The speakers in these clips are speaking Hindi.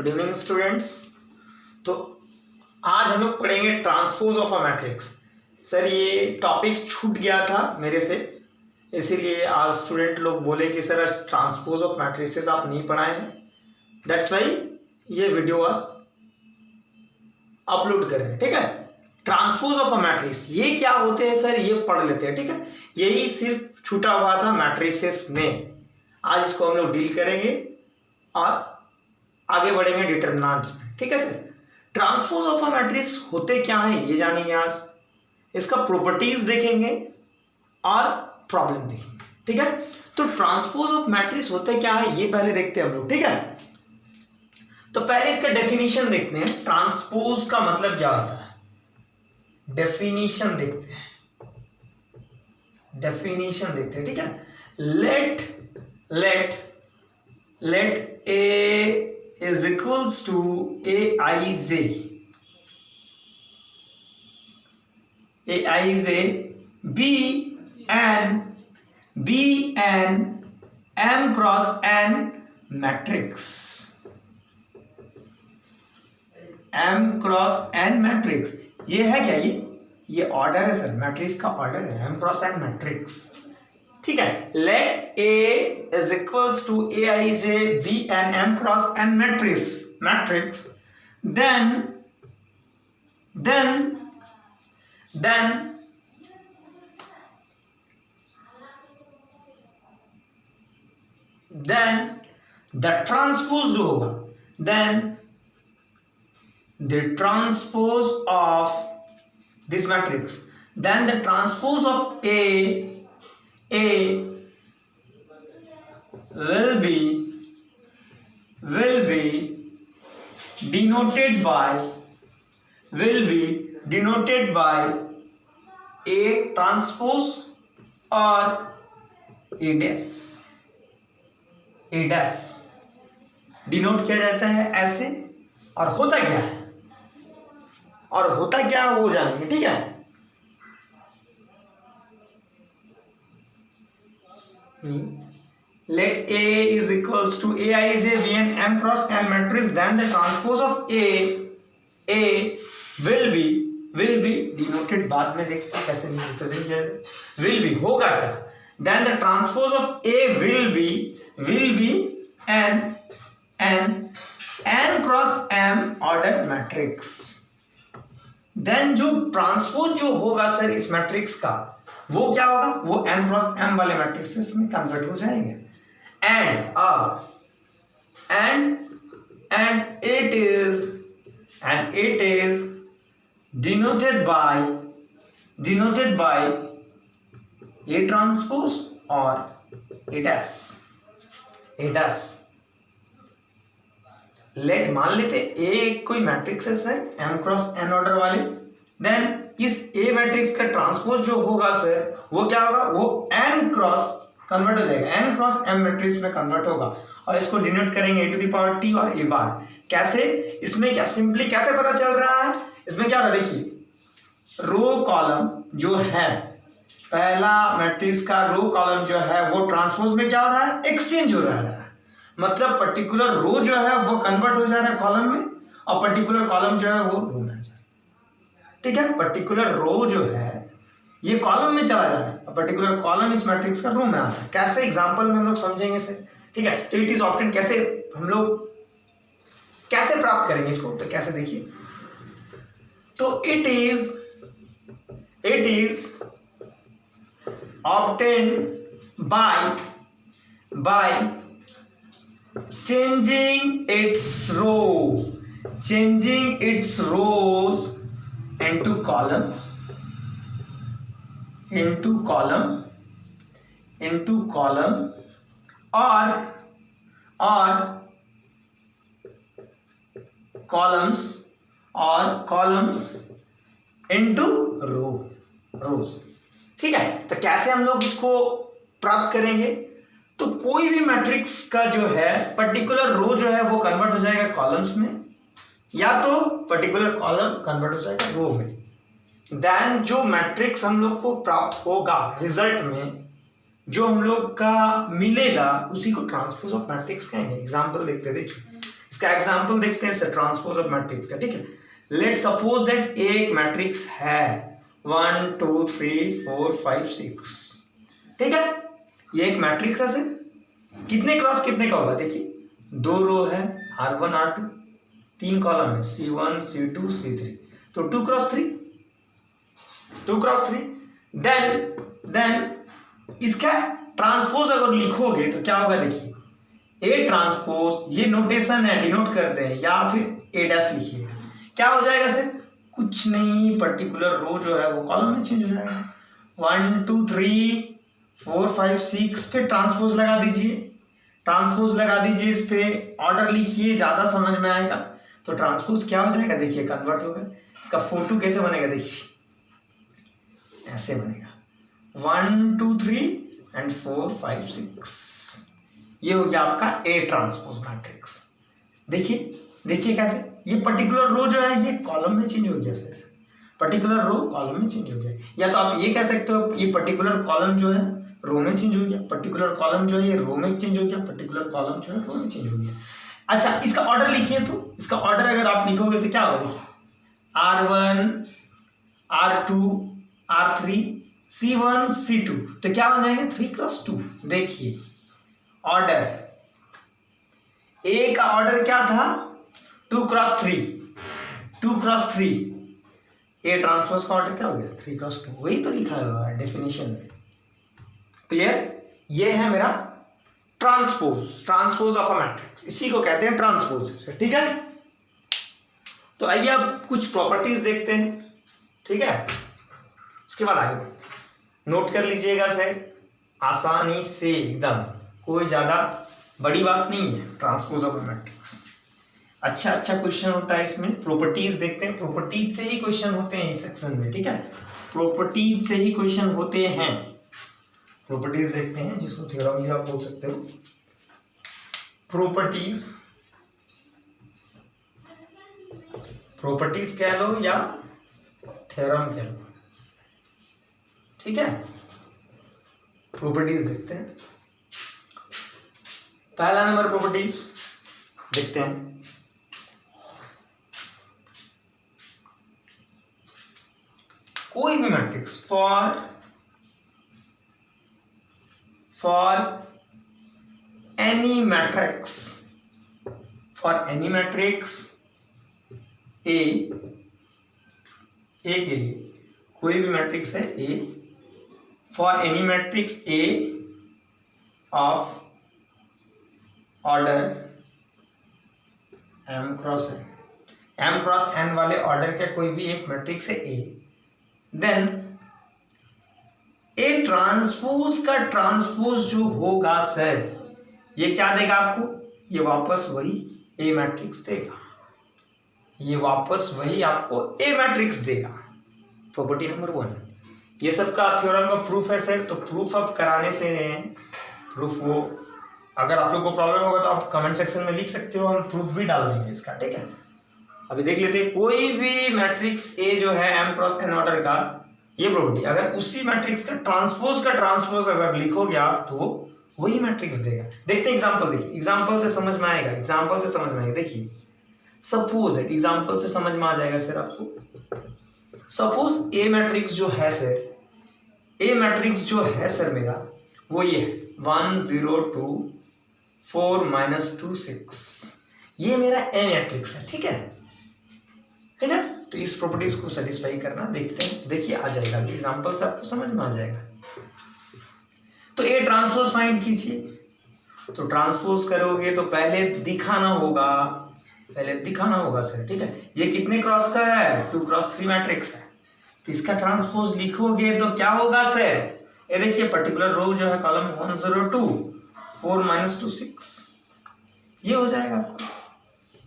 Good evening students. तो आज हम लोग पढ़ेंगे transpose of a matrix. Sir ये टॉपिक छूट गया था मेरे से, इसीलिए आज स्टूडेंट लोग बोले कि सर आज ट्रांसपोज ऑफ मैट्रिसेस आप नहीं पढ़ाए हैं, दैट्स वाई ये वीडियो आज अपलोड कर रहे हैं। ठीक है, ट्रांसपोज ऑफ अ मैट्रिक्स ये क्या होते हैं सर, ये पढ़ लेते हैं। ठीक है, यही सिर्फ छूटा हुआ था मैट्रिसेस में, आज इसको हम लोग डील करेंगे और आगे बढ़ेंगे डिटरमिनेंट्स में। ठीक है sir, transpose of a matrix होते क्या है ये जानेंगे आज, इसका प्रॉपर्टीज देखेंगे और प्रॉब्लम देखेंगे। ठीक है, तो ट्रांसपोज ऑफ मैट्रिक्स होते क्या है ये पहले देखते हैं हम लोग। ठीक है, तो पहले इसका डेफिनेशन देखते हैं, ट्रांसपोज का मतलब क्या होता है, डेफिनेशन देखते हैं। ठीक है, late A is equals to Aij be an m cross n matrix, m cross n matrix. ये है क्या, ये ऑर्डर है सर, मैट्रिक्स का ऑर्डर है m cross n मैट्रिक्स। ठीक है, late A is equals to Aij be an m cross n matrix, then the transpose जो होगा, then the transpose of this matrix, then the transpose of A will be denoted by A transpose or A dash denote किया जाता है ऐसे, और होता क्या है वो जानेंगे। ठीक है, let A is equals to Aij be an m cross n matrix, then the transpose of A will be denoted, बाद में देखते हैं कैसे रिप्रेजेंट किया जाए, will be होगा क्या, then the transpose of A will be an n cross m order matrix। then जो ट्रांसपोज जो होगा सर इस मैट्रिक्स का, वो क्या होगा, वो n क्रॉस m वाले मैट्रिक्सेस में कन्वर्ट हो जाएंगे। and it is denoted by A transpose or A dash। Let मान लेते A कोई मैट्रिक्स है sir m cross n order वाले, देन इस A मैट्रिक्स का ट्रांसपोज जो होगा सर वो क्या होगा, वो n क्रॉस कन्वर्ट हो जाएगा, n क्रॉस m मैट्रिक्स में कन्वर्ट होगा, और इसको डिनोट करेंगे a to the power t और a बार। कैसे, इसमें क्या सिंपली कैसे पता चल रहा है, इसमें क्या हो रहा है देखिए, रो कॉलम जो है, पहला मैट्रिक्स का रो कॉलम जो है वो ट्रांसपोज में क्या हो रहा है, एक्सचेंज हो रहा है, मतलब पर्टिकुलर रो जो है वो कन्वर्ट हो जा रहा है कॉलम में, और पर्टिकुलर कॉलम जो है वो रो में आ जा रहा है। ठीक है, पर्टिकुलर रो जो है ये कॉलम में चला जा रहा है और पर्टिकुलर कॉलम इस मैट्रिक्स का रो में आ रहा है। कैसे एग्जांपल में हम लोग समझेंगे सर। ठीक है, तो इट इज ऑब्टेन, कैसे हम लोग कैसे प्राप्त करेंगे इसको, तो कैसे देखिए, तो it is obtain bye changing its rows into column or columns into rows। ठीक है, तो कैसे हम लोग इसको प्राप्त करेंगे, तो कोई भी मैट्रिक्स का जो है पर्टिकुलर रो जो है वो कन्वर्ट हो जाएगा कॉलम्स में, या तो पर्टिकुलर कॉलम कन्वर्ट हो जाएगा रो में। देन जो मैट्रिक्स हम लोग को प्राप्त होगा रिजल्ट में, जो हम लोग का मिलेगा, उसी को ट्रांसपोज ऑफ मैट्रिक्स कहेंगे। एग्जांपल देखते हैं, देखिए इसका एग्जांपल देखते हैं सर ट्रांसपोज ऑफ मैट्रिक्स का, ठीक है। लेट सपोज दैट एक मैट्रिक्स है 1 2 3 4 5 6, ठीक है। ये एक मैट्रिक्स है सर, कितने क्रॉस कितने का होगा देखिए, 2 रो है R1 R2, 3 कॉलम है C1 C2 C3, तो 2 क्रॉस 3 देन इसका ट्रांसपोज अगर लिखोगे तो क्या होगा देखिए, ए ट्रांसपोज, ये नोटेशन है डिनोट करते हैं, या फिर ए डैश लिखिएगा, क्या हो जाएगा सर, कुछ नहीं, पर्टिकुलर रो जो है वो कॉलम में चेंज हो जाएगा। 1 2 3 4 5 6 पे ट्रांसपोज लगा दीजिए, ट्रांसपोज लगा दीजिए, इस पे ऑर्डर लिखिए, ज्यादा समझ में आएगा। तो ट्रांसपोज क्या हो जाएगा देखिए, कन्वर्ट होगा। इसका फोटो कैसे बनेगा देखिए, ऐसे बनेगा 1 2 3 एंड 4 5 6, ये हो गया आपका ए ट्रांसपोज मैट्रिक्स। देखिए कैसे, ये पर्टिकुलर रो जो है ये कॉलम में चेंज हो गया सर, पर्टिकुलर रो कॉलम में चेंज हो गया, या तो आप ये कह सकते हो ये पर्टिकुलर कॉलम जो है रो में चेंज हो गया, पर्टिकुलर कॉलम जो है ये रो में चेंज हो गया, पर्टिकुलर कॉलम जो है रो में चेंज हो गया। अच्छा, इसका ऑर्डर लिखिए, तो इसका ऑर्डर अगर आप लिखोगे तो क्या होगा देखिए, R1 R2 R3 C1 C2, तो क्या हो जाएगा 3 क्रॉस 2। देखिए ऑर्डर, ए का ऑर्डर क्या था 2 क्रॉस 3, ए ट्रांसपोज का ऑर्डर क्या हो गया 3 क्रॉस 2, वही तो लिखा हुआ है डेफिनेशन में। क्लियर, ये है मेरा ट्रांसपोज ऑफ अ मैट्रिक्स, इसी को कहते हैं ट्रांसपोज, ठीक है। तो आइए अब कुछ प्रॉपर्टीज देखते हैं, ठीक है, उसके बाद आगे नोट कर लीजिएगा सर आसानी से, एकदम कोई ज्यादा बड़ी बात नहीं है। ट्रांसपोज ऑफ अ मैट्रिक्स अच्छा क्वेश्चन होता है, इसमें प्रॉपर्टीज देखते हैं, प्रॉपर्टीज से ही क्वेश्चन होते हैं इस सेक्शन में, ठीक है, प्रॉपर्टीज से ही क्वेश्चन होते हैं। प्रॉपर्टीज देखते हैं, जिसको थ्योरम भी आप बोल सकते हो, प्रॉपर्टीज कह लो या थ्योरम कह लो, ठीक है। प्रॉपर्टीज देखते हैं, पहला नंबर प्रॉपर्टीज देखते हैं। कोई भी matrix for any matrix A के लिए, कोई भी मैट्रिक्स है A, for any matrix A of order m cross n वाले ऑर्डर का कोई भी एक मैट्रिक्स है ए, देन ए ट्रांसपोज का ट्रांसपोज जो होगा सर, ये क्या देगा आपको, ये वापस वही ए मैट्रिक्स देगा, ये वापस वही आपको ए मैट्रिक्स देगा। प्रॉपर्टी नंबर 1, ये सबका थ्योरम का प्रूफ है सर, तो प्रूफ अब कराने से प्रूफ वो, अगर आप लोग को प्रॉब्लम होगा तो आप कमेंट सेक्शन में लिख सकते हो, हम प्रूफ भी डाल देंगे इसका, ठीक है। अभी देख लेते हैं, कोई भी मैट्रिक्स ए जो है m क्रॉस n ऑर्डर का, ये प्रॉपर्टी अगर उसी मैट्रिक्स का ट्रांसपोज अगर लिखोगे आप तो वही मैट्रिक्स देगा। देखते हैं एग्जांपल, देखिए एग्जांपल से समझ में आएगा, देखिए सपोज एग्जांपल से समझ में आ जाएगा सर आपको। सपोज ए मैट्रिक्स जो है सर मेरा वो ये 1 0 2 4 -2 6, ये मेरा ए मैट्रिक्स है, ठीक है। तो इस प्रॉपर्टीज को सेटिस्फाई करना देखते हैं, देखिए आ जाएगा, एग्जांपल से आपको समझ में आ जाएगा। तो ए ट्रांसपोज फाइंड कीजिए, तो ट्रांसपोज करोगे तो पहले दिखाना होगा सर, ठीक है। ये कितने क्रॉस का है 2 क्रॉस 3 मैट्रिक्स है, तो इसका ट्रांसपोज लिखोगे तो क्या होगा सर, ये देखिए पर्टिकुलर रो जो है कॉलम 1 0 2 4 -2 6, ये हो जाएगा आपको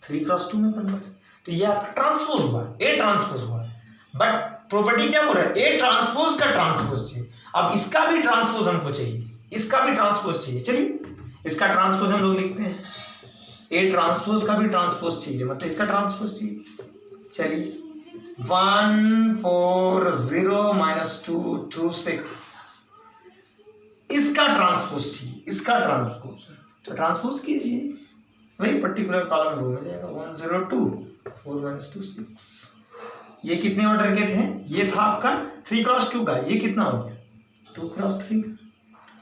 3 क्रॉस 2 में कन्वर्ट। तो ये आपका ट्रांसपोज हुआ, ए ट्रांसपोज हुआ, बट प्रॉपर्टी क्या बोल रहा है, ए ट्रांसपोज का ट्रांसपोज चाहिए। अब इसका भी ट्रांसपोज हमको चाहिए, चलिए इसका ट्रांसपोज हम लोग लिखते हैं, ए ट्रांसपोज का भी ट्रांसपोज चाहिए, मतलब इसका ट्रांसपोज चाहिए। चलिए 1 4 0 -2 2 6, इसका ट्रांसपोज चाहिए, तो ट्रांसपोज कीजिए, वही पर्टिकुलर कॉलम रो में जाएगा 102 4 - 2 6। ये कितने ऑर्डर के थे? ये था आपका 3x2 का, ये कितना हो गया 2x3।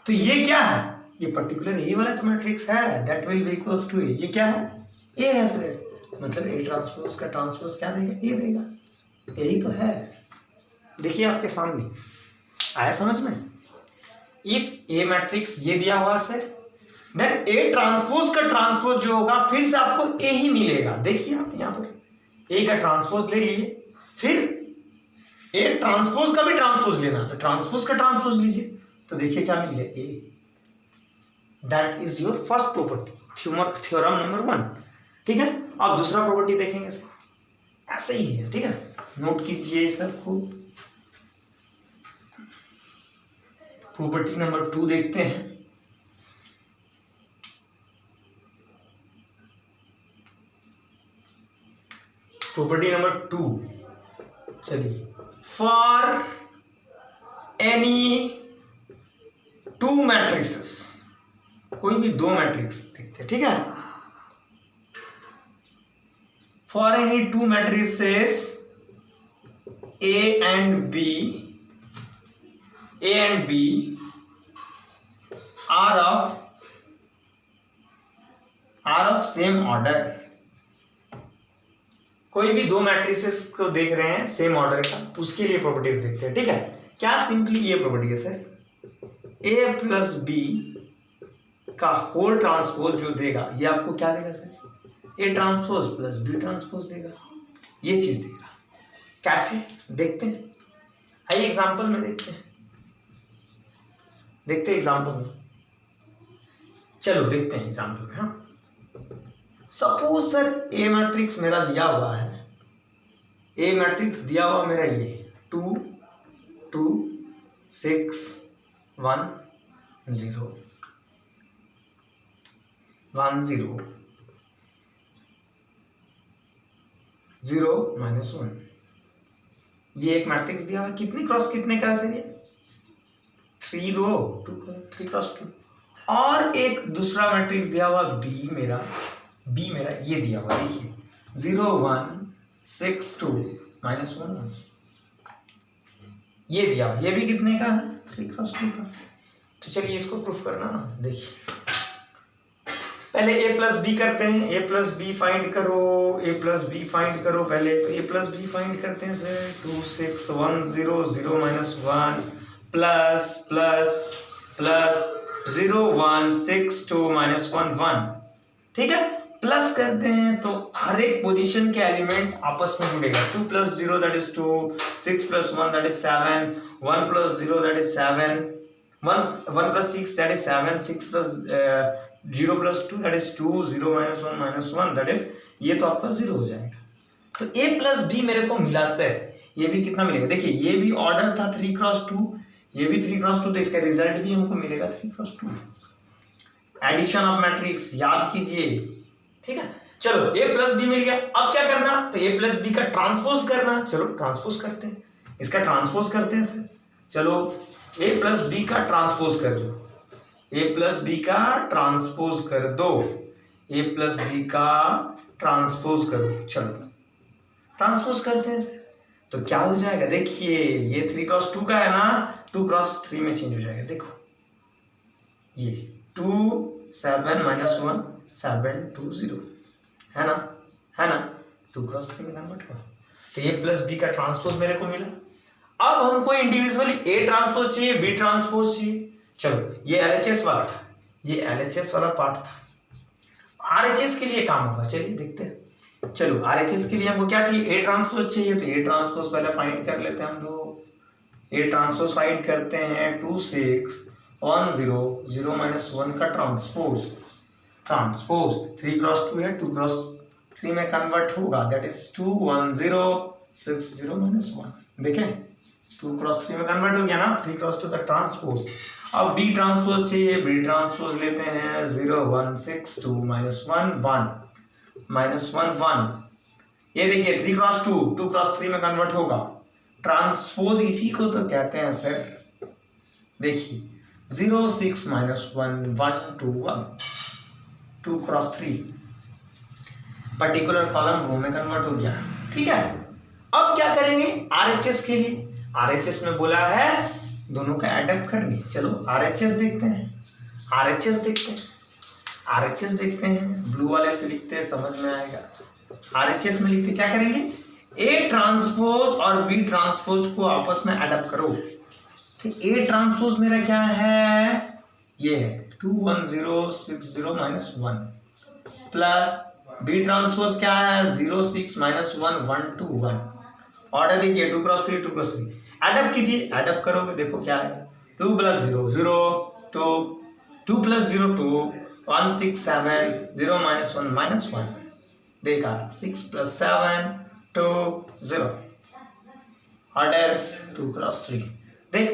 तो ये क्या है? ये पर्टिकुलर ए वाला तो मैट्रिक्स है, that will be equals to A. ये क्या है? ए है सर, मतलब ए ट्रांसपोज का ट्रांसपोज क्या देगा? ए देगा। यही तो है, देखिए आपके सामने आया समझ में। इफ ए मैट्रिक्स ये दिया हुआ सर, देन ए ट्रांसपोज का ट्रांसपोज जो होगा फिर से आपको ए ही मिलेगा। देखिए आप यहाँ पर ए का ट्रांसपोज ले लिए, फिर ए ट्रांसपोज का भी ट्रांसपोज लेना, तो ट्रांसपोज का ट्रांसपोज लीजिए, तो देखिए क्या मिल गया? A. That is your first property, theorem number 1। ठीक है, अब दूसरा प्रॉपर्टी देखेंगे सर, ऐसे ही है। ठीक है, नोट कीजिए सर को। प्रॉपर्टी नंबर 2 देखते हैं। प्रॉपर्टी नंबर 2, चलिए, फॉर एनी 2 मैट्रिक्सेस, कोई भी 2 मैट्रिक्स देखते हैं। ठीक है, for any 2 matrices A and B are of same order। कोई भी 2 मैट्रिसेस को देख रहे हैं सेम ऑर्डर का, उसके लिए प्रॉपर्टीज देखते हैं। ठीक है, क्या सिंपली ये प्रॉपर्टी है सर, A प्लस B का होल ट्रांसपोज जो देगा, ये आपको क्या देगा sir? A transpose plus B transpose देगा, ये चीज देगा। कैसे देखते हैं? आइए एग्जांपल में देखते हैं, एग्जांपल में। चलो देखते हैं एग्जांपल में। हाँ, सपोज सर ए मैट्रिक्स मेरा दिया हुआ है, ए मैट्रिक्स दिया हुआ मेरा ये 2 2 6 1 0 1 0 0 -1। ये एक मैट्रिक्स दिया हुआ है, कितनी क्रॉस कितने का है सर? ये 3 रो 3x2। और एक दूसरा मैट्रिक्स दिया हुआ बी मेरा ये दिया हुआ, देखिए 0 1 6 2 -1 1। ये दिया हुआ, ये भी कितने का है? 3x2 का। तो चलिए इसको प्रूफ करना ना। देखिए पहले a प्लस बी करते हैं, a प्लस बी फाइंड करो, a प्लस बी फाइंड करो पहले। तो a प्लस बी फाइंड करते हैं सर, 2 6 1 0 0 -1 प्लस प्लस प्लस 0 1 6 2 -1 1। ठीक है, प्लस करते हैं तो हर एक पोजीशन के एलिमेंट आपस में जुड़ेगा। 2 + 0 that is 2, 6 + 1 that is 7, 1 + 0 that is 7, 1 + 6 that is 7, 6 + 0 + 2 that is 2, 0 - 1 that is, ये तो आपका 0 हो जाएगा। तो a प्लस b मेरे को मिला सर, ये भी कितना मिलेगा? देखिए ये भी ऑर्डर था 3x2, ये भी 3x2, तो इसका रिजल्ट भी हमको मिलेगा 3x2। एडिशन ऑफ मैट्रिक्स याद कीजिए। ठीक है, चलो a प्लस बी मिल गया। अब क्या करना? तो a प्लस बी का ट्रांसपोज करना। चलो ट्रांसपोज करते हैं, इसका ट्रांसपोज करते हैं सर। चलो a प्लस बी का ट्रांसपोज कर दो, a प्लस बी का ट्रांसपोज कर दो, a प्लस बी का ट्रांसपोज करो। चलो ट्रांसपोज करते हैं सर, तो क्या हो जाएगा? देखिए ये 3x2 का है ना, 2x3 में चेंज हो जाएगा। देखो ये 2 7 -1 7 2 0 है ना, 2x3 में कन्वर्ट हुआ। तो a प्लस बी का ट्रांसपोज मेरे को मिला। अब हमको इंडिविजुअली a ट्रांसपोज चाहिए, b ट्रांसपोज चाहिए। चलो ये LHS वाला था, ये LHS वाला पार्ट था। RHS के लिए काम होगा, चलिए देखते हैं। चलो RHS के लिए हमको क्या चाहिए? A ट्रांसपोज चाहिए, तो A ट्रांसपोज पहले फाइंड कर लेते हैं हम लोग। A ट्रांसपोज फाइंड करते हैं, 2 6 1 0 0 -1 का ट्रांसपोज 3x2 है, 2x3 में कन्वर्ट होगा, दैट इज 2 1 0 6 0 -1। देखें 2x3 में कन्वर्ट हो गया ना, 3x2 तक ट्रांसपोज। अब B ट्रांसपोज चाहिए, B ट्रांसपोज लेते हैं, 0 1 6 2 -1 1 1। ये देखिए 3x2 2x3 में कन्वर्ट होगा, ट्रांसपोज इसी को तो कहते हैं सर। देखिए 0 6 -1 1 2 1 2x3 पर्टिकुलर कॉलम रो में कन्वर्ट हो गया। ठीक है, अब क्या करेंगे आरएचएस के लिए, आरएचएस में बोला है दोनों का एडअप करनी। चलो आरएचएस देखते हैं, आरएचएस देखते हैं, आरएचएस देखते हैं, ब्लू वाले से लिखते हैं समझ में आएगा। आरएचएस में लिखते क्या करेंगे, ए ट्रांसपोज और बी ट्रांसपोज को आपस में एडअप करो। ठीक, ए ट्रांसपोज मेरा क्या है, ये है 21060 माइनस 1 प्लस बी ट्रांसपोज क्या है 06 माइनस 1 1 2 1। ऑर्डर देखिए 2 क्रॉस 3 2 क्रॉस 3, एडअप कीजिए, एडअप करोगे देखो क्या है 2 प्लस 0 0 2 2 प्लस 0 2 1 6 7 0 माइनस 1 माइनस 1, देखा 6 प्लस 7 2 0, ऑर्डर 2 क्रॉस 3। देख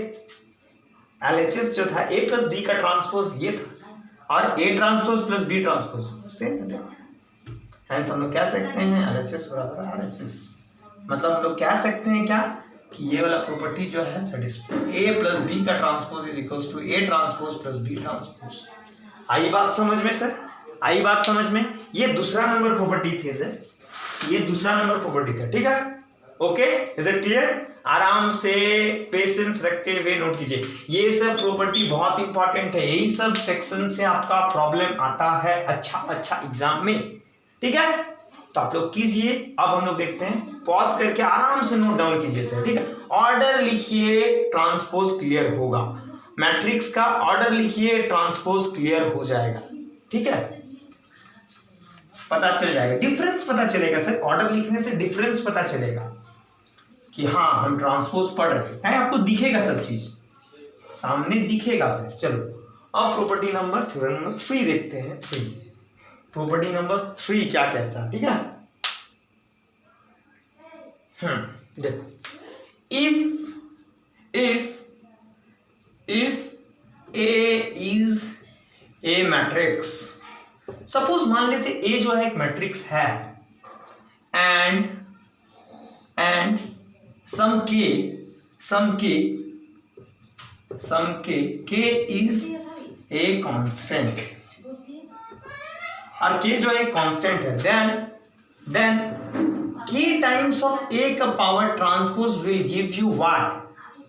एलएचएस जो था ए प्लस बी का ट्रांसपोज ये था और A transpose plus B transpose same है। हेंस हम लोग कह सकते हैं एलएचएस बराबर आरएचएस, मतलब हम लोग कह सकते हैं क्या कि ये वाला प्रॉपर्टी जो है सेटिस्फाई ए प्लस बी का transpose is equals to A transpose plus B transpose. आई बात समझ में सर, आई बात समझ में। ये दूसरा नंबर प्रॉपर्टी थी सर, ये दूसरा नंबर प्रॉपर्टी था। ठीक है, ओके, इज इट क्लियर। आराम से पेशेंस रखते हुए नोट कीजिए, ये सब प्रॉपर्टी बहुत इंपॉर्टेंट है, यही सब सेक्शन से आपका प्रॉब्लम आता है अच्छा एग्जाम में। ठीक है, तो आप लोग कीजिए। अब हम लोग देखते हैं, पॉज करके आराम से नोट डाउन कीजिए सर। ठीक है, ऑर्डर लिखिए ट्रांसपोज क्लियर होगा, मैट्रिक्स का ऑर्डर लिखिए ट्रांसपोज क्लियर हो जाएगा। ठीक है, पता चल जाएगा, डिफरेंस पता चलेगा सर, ऑर्डर लिखने से डिफरेंस पता चलेगा कि हाँ हम ट्रांसपोज पढ़ रहे हैं, आपको दिखेगा सब चीज सामने दिखेगा सर। चलो अब प्रॉपर्टी नंबर 3 देखते हैं। 3 प्रॉपर्टी नंबर 3 क्या कहता है। ठीक है, देखो if A is a matrix, suppose मान लेते ए जो है एक मैट्रिक्स है एंड सम के इज ए कांस्टेंट, और के जो है कांस्टेंट है, देन के टाइम्स ऑफ ए का power transpose will give you what,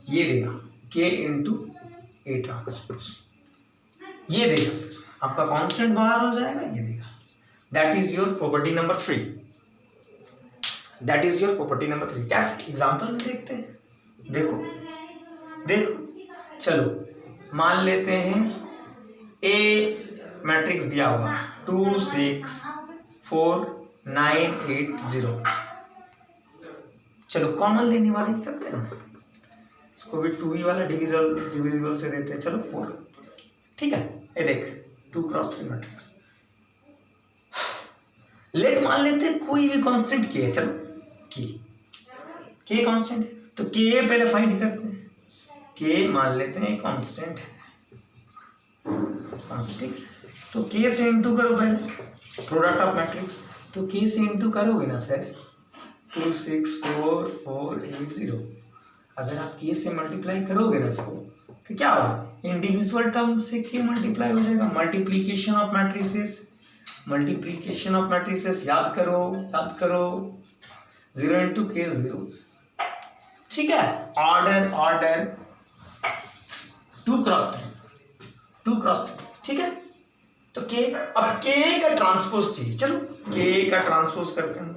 ये देगा के इंटू ए ट्रांसपोज, ये देगा सर, आपका कांस्टेंट बाहर हो जाएगा, ये देगा। That is your property number 3, that is your property number 3। कैसे एग्जांपल में देखते हैं, देखो चलो मान लेते हैं ए मैट्रिक्स दिया होगा 2 6 4 9 8 0। चलो कॉमन लेने वाले करते हैं, इसको भी 2 ही वाला डिविजिबल से देते हैं। चलो 4, ठीक है, ये देख 2 क्रॉस 3 मैट्रिक्स। लेट मान लेते हैं कोई भी कांस्टेंट के है, चलो के कांस्टेंट है तो के पहले फाइंड करते हैं। के मान लेते हैं कांस्टेंट है, कांस्टेंट तो के से इंटू करो पहले, प्रोडक्ट ऑफ मैट्रिक्स, तो के से इंटू करोगे ना सर 2 6 4 4 8 0। अगर आप के से मल्टीप्लाई करोगे ना इसको तो क्या होगा, इंडिविजुअल टर्म से के मल्टीप्लाई हो जाएगा। Multiplication of matrices, multiplication of matrices याद करो 0 इंटू के 0। ठीक है, ऑर्डर 2 क्रॉस 3, ठीक है। तो के, अब के का ट्रांसपोज चाहिए, चलो के का ट्रांसपोज करते हैं,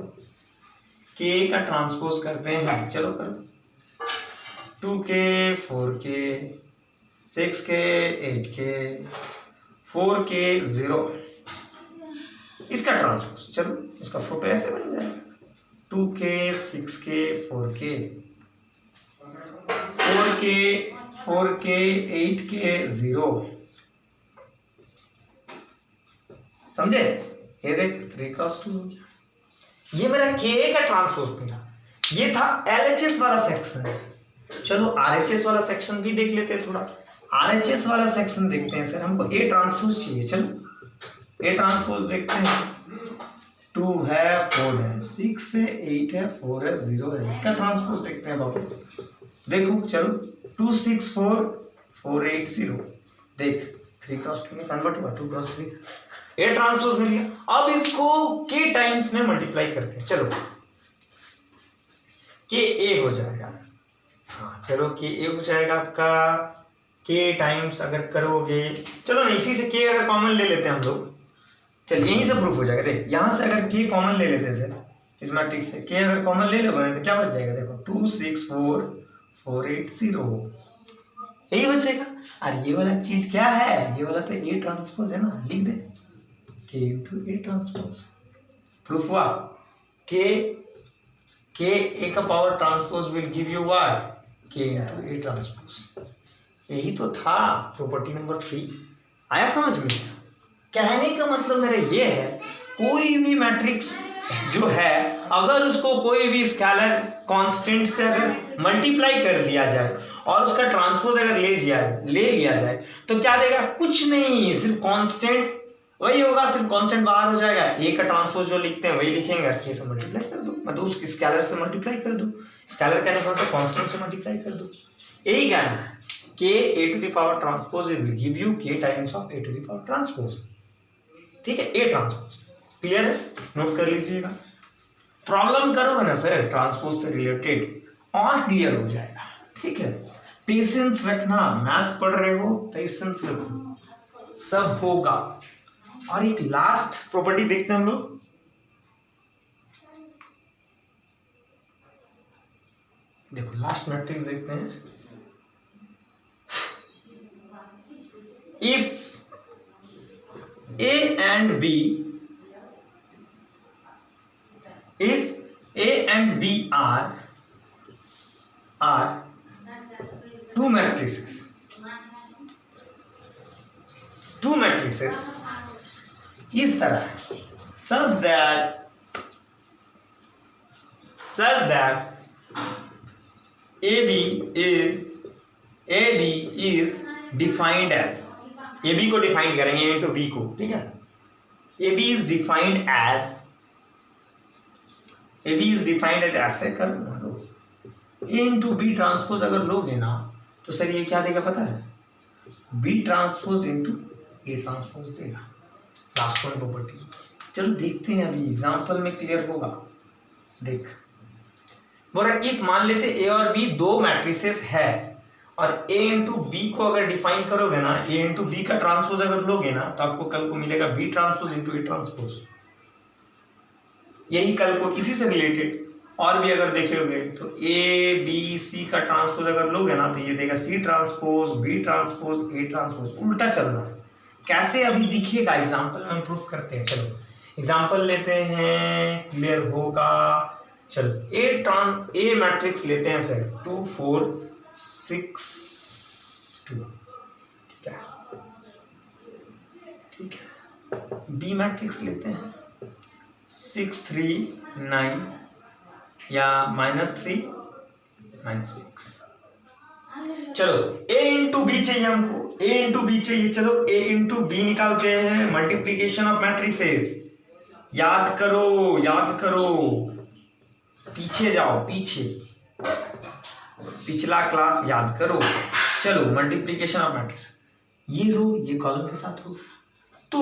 के का ट्रांसपोज करते हैं, चलो करो 2k 4k 6k 8k 4k 0, इसका ट्रांसपोज, चलो इसका फोटो ऐसे बन जाएगा 2k 6k 4k 4k 8k 0, समझे। ये देख 3 क्रॉस 2, ये मेरा के का ट्रांसपोज मिला, ये था एलएचएस वाला सेक्शन। चलो आरएचएस वाला सेक्शन भी देख लेते हैं, थोड़ा आरएचएस वाला सेक्शन देखते हैं। सर हमको ए ट्रांसपोज चाहिए, चलो ए ट्रांसपोज देखते हैं। 2 है 4 है 6 है 8 है 4 है 0 है, इसका ट्रांसपोज देखते हैं बाबू। देखो चलो 2 6 4 4 8 0, देख 3 क्रॉस 2 में कन्वर्ट हुआ, 2 क्रॉस 3। ए ट्रांसपोज मिल गया। अब इसको के टाइम्स में मल्टीप्लाई करते हैं, चलो के ए हो जाएगा, हाँ चलो के ए हो जाएगा आपका, के टाइम्स अगर करोगे, चलो ना इसी से के अगर कॉमन ले लेते हैं हम लोग, चल यहीं से प्रूफ हो जाएगा। देख यहां से अगर के कॉमन ले लेते हैं सर, इस मैट्रिक्स से के अगर कॉमन ले लोगे तो क्या बच जाएगा, देखो 2 6 4 4 8 0, यही बचेगा। और ये वाला चीज क्या है, ये वाला तो ए ट्रांसपोज है ना, लिख दे के इंटू ए ट्रांसपोज, प्रूफ हुआ। के ए का power transpose will give you what, के इंटू ए ट्रांसपोज, यही तो था प्रॉपर्टी नंबर 3। आया समझ में? कहने का मतलब मेरा ये है, कोई भी मैट्रिक्स जो है अगर उसको कोई भी स्केलर कांस्टेंट से अगर मल्टीप्लाई कर दिया जाए और उसका ट्रांसपोज अगर ले लिया जाए तो क्या देगा, कुछ नहीं, सिर्फ कांस्टेंट वही होगा, सिर्फ कांस्टेंट बाहर हो जाएगा, ए का ट्रांसपोज जो लिखते हैं वही लिखेंगे, के से मल्टीप्लाई कर दो, मतलब उस स्केलर से मल्टीप्लाई कर दो, स्केलर कहने का मतलब कांस्टेंट से मल्टीप्लाई कर दो, यही कहना है। K A to the power transpose will give you k times of A to the power transpose, ठीक है, ए ट्रांसपोज, क्लियर है, नोट कर लीजिएगा। प्रॉब्लम करोगे ना सर ट्रांसपोज से रिलेटेड और क्लियर हो जाएगा, ठीक है। पेशेंस रखना, मैथ्स पढ़ रहे हो पेशेंस रखो, सब होगा। और एक लास्ट प्रॉपर्टी देखते हैं हम लोग, देखो लास्ट मैट्रिक्स देखते हैं। If A and B, if A and B are two matrices इस तरह such that AB is defined as, A B को डिफाइन करेंगे ए इंटू बी को, ठीक है, A B is defined as ऐसे करो, ए इंटू बी ट्रांसपोज अगर लोगे ना तो सर ये क्या देगा पता है, B transpose into A transpose देगा, लास्ट वन प्रॉपर्टी। चलो देखते हैं, अभी एग्जांपल में क्लियर होगा। देख बोला इफ मान लेते ए और बी दो मैट्रिसेस है और a इंटू बी को अगर डिफाइन करोगे ना, a इंटू बी का ट्रांसपोज अगर लोगे ना तो आपको कल को मिलेगा b transpose into A transpose, यही कल को इसी से रिलेटेड और भी अगर देखोगे तो a b c का ट्रांसपोज अगर लोगे ना तो ये देगा c transpose b transpose A transpose, उल्टा चल रहा है। कैसे अभी दिखेगा, एग्जाम्पल में प्रूफ करते हैं। चलो एग्जाम्पल लेते हैं, क्लियर होगा। चलो ए मैट्रिक्स लेते हैं सर 2 4 6 2, ठीक है। बी मैट्रिक्स लेते हैं 6 3 9 या -3 -6। चलो a इंटू बी चाहिए हमको, a इंटू बी चाहिए। चलो a इंटू बी निकालते हैं, मल्टीप्लीकेशन ऑफ मैट्रिसेस। याद करो, पीछे जाओ, पिछला क्लास याद करो। चलो मल्टीप्लीकेशन ऑफ मैट्रिक्स, ये रो ये कॉलम के साथ हो तो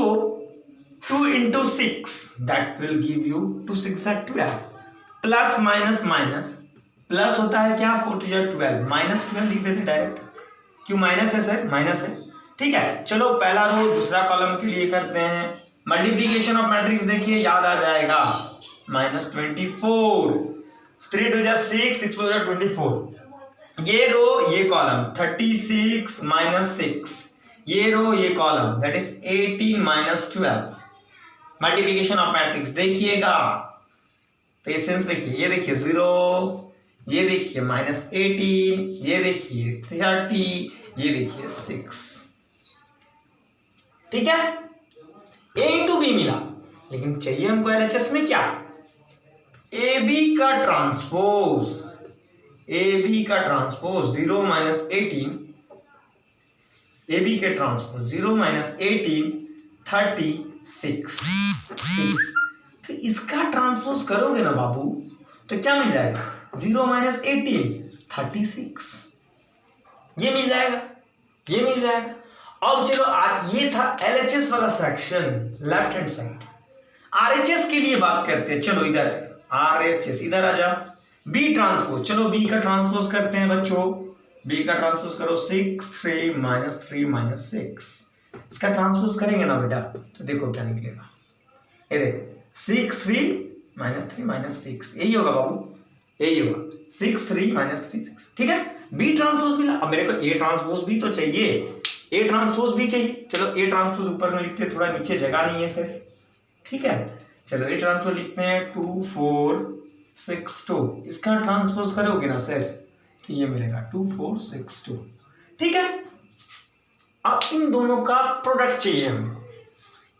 2 into 6 that will give you 2 6 12, plus minus plus होता है क्या, 4 2 12, -12 लिख देते डायरेक्ट, क्यों माइनस है सर, माइनस है, ठीक है। चलो पहला रो दूसरा कॉलम के लिए करते हैं, मल्टीप्लीकेशन ऑफ मैट्रिक्स देखिए याद आ जाएगा, -24, 3 2 6 6 4 24, ये रो ये कॉलम 36 -6, ये रो ये column that is 18 -12। Multiplication of matrix देखिएगा, पेशेंस देखिए, ये देखिए 0, ये देखिए -18, ये देखिए 30, ये देखिए 6, ठीक है। ए इंटू बी मिला, लेकिन चाहिए हमको एलएचएस में क्या, ए बी का ट्रांसपोज, ए बी का ट्रांसपोज 0 -18, ए बी के ट्रांसपोज 0 -18 36। तो इसका ट्रांसपोज करोगे ना बाबू तो क्या मिल जाएगा, 0 -18 36, ये मिल जाएगा। अब चलो ये था LHS वाला section, left hand side. RHS के लिए बात करते हैं। चलो इधर RHS, इधर आ जा। B ट्रांसपोज, चलो B का ट्रांसपोज करते हैं बच्चों। B का ट्रांसपोज करो 6 3 -3 -6। इसका ट्रांसपोज करेंगे ना बेटा तो देखो क्या निकलेगा। ये देखो 6 3 -3 -6, यही होगा बाबू, यही होगा 6 3 -3 6। ठीक है, B ट्रांसपोज मिला। अब मेरे को A ट्रांसपोज भी तो चाहिए, A ट्रांसपोज भी चाहिए। चलो A ट्रांसपोज ऊपर में लिखते हैं, थोड़ा नीचे जगह नहीं है सर। ठीक है, चलो A ट्रांसपोज लिखते हैं 2 4 6 2। इसका ट्रांसपोज करोगे ना सर तो ये मिलेगा 2 4 6 2। ठीक है, अब इन दोनों का प्रोडक्ट चाहिए हमें,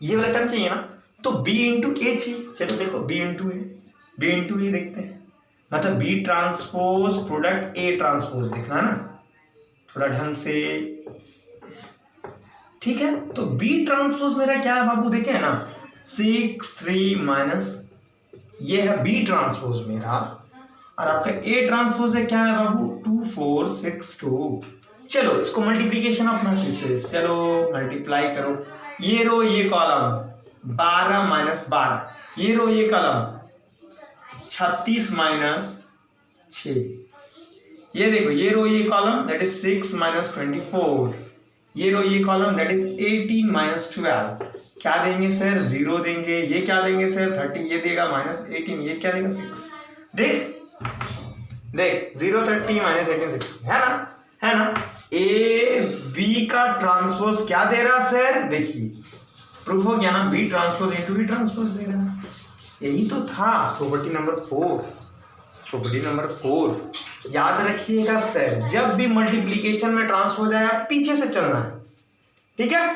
ये वाला टर्म चाहिए ना, तो B इंटू ए चाहिए। चलो देखो B इंटू ए देखते हैं, मतलब B transpose product A transpose देखना है ना थोड़ा ढंग से। ठीक है, तो B ट्रांसपोज मेरा क्या है बाबू, देखे ना 6 3 माइनस, ये है B ट्रांसपोज मेरा, और आपका A ट्रांसपोज है क्या है बाबू 2 4 6 2। चलो इसको मल्टीप्लीकेशन ऑफ मैट्रिसेस, चलो मल्टीप्लाई करो। ये रो ये कॉलम 12 - 12, ये रो ये कॉलम 36 - 6, ये देखो ये रो ये कॉलम दैट इज 6 - 24, ये रो ये कॉलम दैट इज 18 - 12। क्या देंगे सर, 0 देंगे। ये क्या देंगे सर 30, ये देगा -18, ये क्या देगा 6। देख 0 30 -18 6 है ना। A B का ट्रांसपोज क्या दे रहा सर, देखिए प्रूफ हो गया ना, B transpose into B transpose दे रहा। यही तो था प्रॉपर्टी नंबर 4। प्रॉपर्टी नंबर 4 याद रखिएगा सर, जब भी मल्टीप्लीकेशन में ट्रांसपोज आया पीछे से चलना है। ठीक है,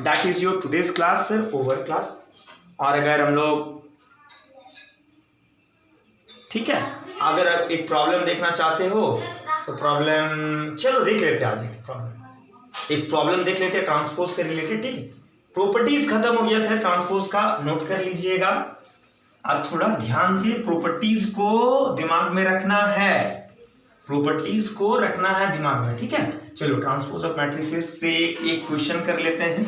that is your today's class sir, over class. और अगर हम लोग ठीक है, अगर एक प्रॉब्लम देखना चाहते हो तो प्रॉब्लम चलो देख लेते हैं। आज एक प्रॉब्लम देख लेते हैं ट्रांसपोज से रिलेटेड। ठीक है, प्रॉपर्टीज खत्म हो गया सर ट्रांसपोज का, नोट कर लीजिएगा। अब थोड़ा ध्यान से प्रॉपर्टीज को दिमाग में रखना है, प्रॉपर्टीज को रखना है दिमाग में। ठीक है, चलो ट्रांसपोज ऑफ मैट्रिसेस से एक क्वेश्चन कर लेते हैं,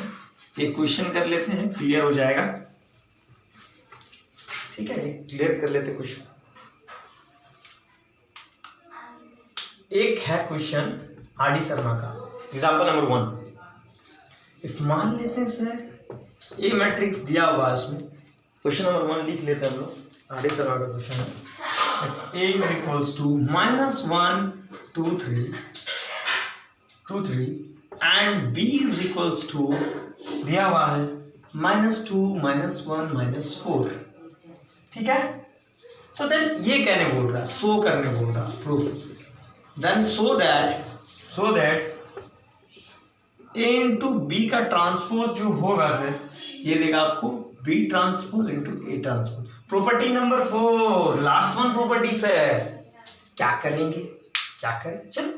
क्लियर हो जाएगा। ठीक है, क्लियर कर लेते क्वेश्चन। एक है क्वेश्चन RD शर्मा का, एग्जाम्पल नंबर 1। इफ मान लेते हैं सर ए मैट्रिक्स दिया हुआ है, उसमें क्वेश्चन नंबर 1 लिख लेते हैं हम लोग। RD शर्मा का क्वेश्चन है A is equals to -1 2 3 and B is equals to दिया हुआ है -2 -1 -4। ठीक है, तो देन ये कहने बोल रहा है, शो करने बोल रहा है, proof. Then so that A into B का ट्रांसपोज जो होगा सर, ये देगा आपको B transpose into A transpose. Property number 4, last one property sir. क्या करेंगे, चलो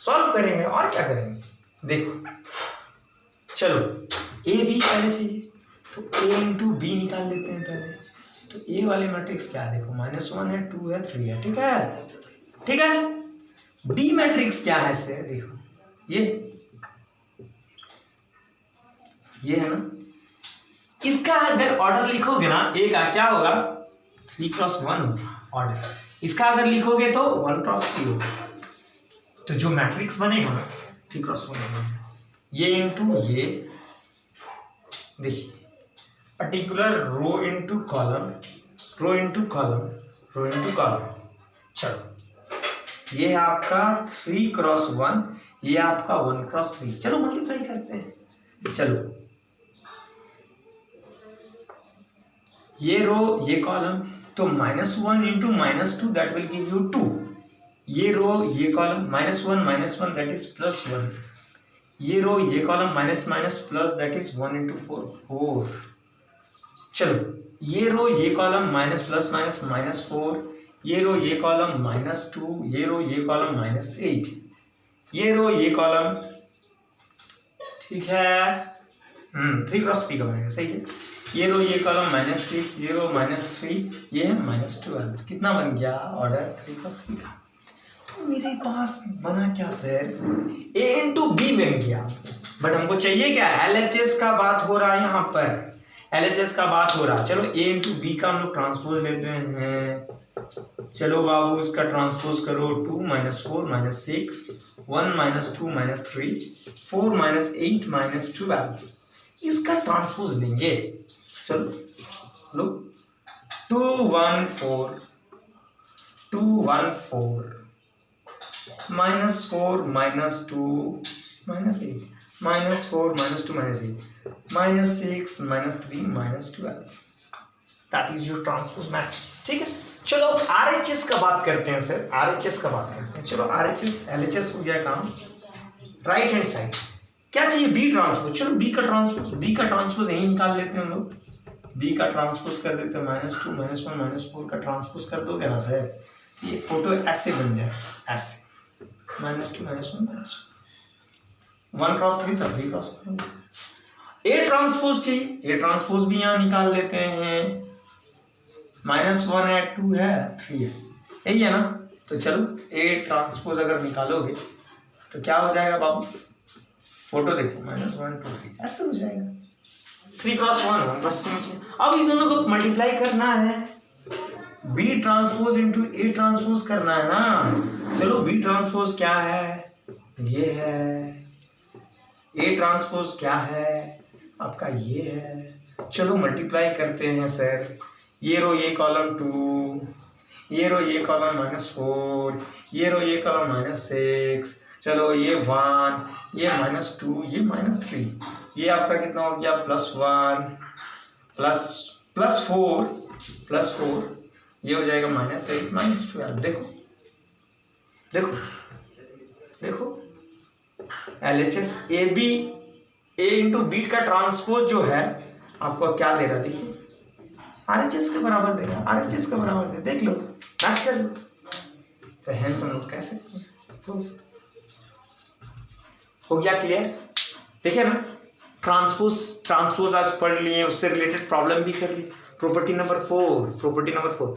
सॉल्व करेंगे और क्या करेंगे। देखो चलो A B पहले चाहिए तो A इंटू B निकाल लेते हैं पहले। तो A वाले मैट्रिक्स क्या है, देखो -1 है 2 है 3 है। ठीक है, B मैट्रिक्स क्या है सर, देखो ये है ना। इसका अगर ऑर्डर लिखोगे ना, A का क्या होगा 3x1 ऑर्डर, इसका अगर लिखोगे तो 1x3 होगा। तो जो मैट्रिक्स बनेगा ना 3x1 बनेगा। ये इंटू ये, देखिए पर्टिकुलर रो इंटू कॉलम। चलो ये है आपका 3x1, ये आपका 1x3। चलो मल्टीप्लाई करते हैं। चलो ये रो ये कॉलम, तो -1 into -2 that will give you 2। ये रो ये कॉलम -1 दैट इज +1। ये रो ये column minus plus that is 1 into 4। चलो ये रो ये कॉलम माइनस प्लस माइनस -4, ये रो ये कॉलम -2, ये रो ये कॉलम -8, ये रो ये कॉलम, ठीक है 3x3 का बनेगा, सही है। ये रो ये कॉलम -6, ये रो -3, ये है -12। कितना बन गया ऑर्डर 3x3 का। तो मेरे पास बना क्या सर, A इंटू B बन गया। बट हमको चाहिए क्या, LHS का बात हो रहा है यहाँ पर, LHS का बात हो रहा है। चलो A इंटू बी का हम लोग ट्रांसपोज लेते हैं। चलो बाबू इसका ट्रांसपोज करो, 2 minus 4 minus 6 1 minus 2 minus 3 4 minus 8 minus 12, इसका ट्रांसपोज लेंगे। चलो लो 2 1 4 2 1 4 minus 4 minus 2 minus 8 minus 4 minus 2 minus 8 minus 6 minus 3 minus 12, that is your transpose matrix. ठीक है, चलो अब RHS का बात करते हैं सर, RHS का बात करते हैं। चलो RHS LHS हो गया काम, राइट हैंड साइड क्या चाहिए, B ट्रांसपोज। चलो B का ट्रांसपोज यही निकाल लेते हैं हम लोग, B का ट्रांसपोज कर देते हैं, -2 -1 -4 का ट्रांसपोज कर दोगे ना सर, ये फोटो ऐसे बन जाए, ऐसे -2 -1 1 क्रॉस 3 था, 3 क्रॉस 1। A ट्रांसपोज चाहिए, A ट्रांसपोज भी यहाँ निकाल लेते हैं, -1 है 2 है 3 है, यही है ना। तो चलो A ट्रांसपोज अगर निकालोगे तो क्या हो जाएगा बाबू, फोटो देखो, -1 2 3 ऐसे हो जाएगा, 3 क्रॉस 1 1 क्रॉस 3। अब इन दोनों को मल्टीप्लाई करना है, B transpose into A transpose करना है ना। चलो B ट्रांसपोज क्या है, ये है, A ट्रांसपोज क्या है आपका, ये है। चलो मल्टीप्लाई करते हैं सर, ये रो ये कॉलम 2, ये रो ये कॉलम -4, ये रो ये कॉलम -6, चलो ये 1, ये -2, ये -3, ये आपका कितना हो गया, +1 +4 ये हो जाएगा -8 -12। देखो देखो देखो LHS A इंटू बी का ट्रांसपोज जो है आपको क्या दे रहा है, देखिए RHS के बराबर दे रहा है, RHS के बराबर दे, देख लो मैच कर लो, तो हैंस हम लोग कैसे हो गया क्लियर। देखिए ना, ट्रांसपोज आज पढ़ लिए, उससे रिलेटेड प्रॉब्लम भी कर ली। प्रॉपर्टी नंबर 4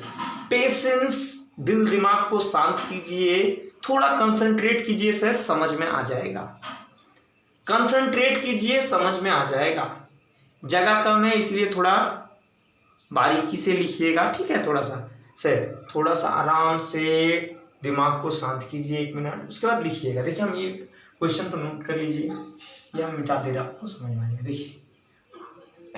पेशेंस, दिल दिमाग को शांत कीजिए, थोड़ा कंसंट्रेट कीजिए सर, समझ में आ जाएगा, कंसंट्रेट कीजिए समझ में आ जाएगा। जगह कम है इसलिए थोड़ा बारीकी से लिखिएगा, ठीक है। थोड़ा सा सर, थोड़ा सा आराम से दिमाग को शांत कीजिए, 1 मिनट, उसके बाद लिखिएगा। देखिए हम ये क्वेश्चन तो नोट कर लीजिए, ये हम मिटा दे रहे आपको समझ में आएगा। देखिए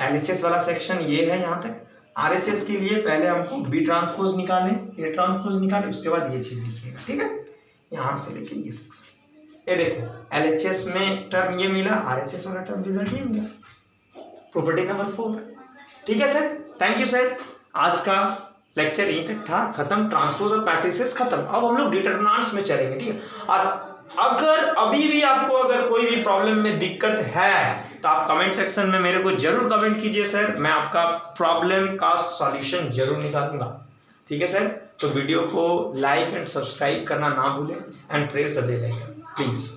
LHS वाला सेक्शन ये है यहाँ तक। RHS के लिए पहले हमको B ट्रांसपोज निकालें, A ट्रांसपोज निकालें, उसके बाद ये चीज़ लिखिएगा, ठीक है। यहाँ से लेके ये सेक्शन, ये देखो LHS में टर्म ये मिला, RHS वाला टर्म रिजल्ट ये मिला, प्रॉपर्टी नंबर 4, ठीक है सर। थैंक यू सर, आज का लेक्चर यहीं तक था, खत्म, ट्रांसपोज और मैट्रिसेस खत्म। अब हम लोग डिटरमिनेंट्स में चलेंगे, ठीक है। और अगर अभी भी आपको अगर कोई भी प्रॉब्लम में दिक्कत है तो आप कमेंट सेक्शन में मेरे को जरूर कमेंट कीजिए सर, मैं आपका प्रॉब्लम का सॉल्यूशन जरूर निकालूंगा, ठीक है सर। तो वीडियो को लाइक एंड सब्सक्राइब करना ना भूलें and press the bell icon please.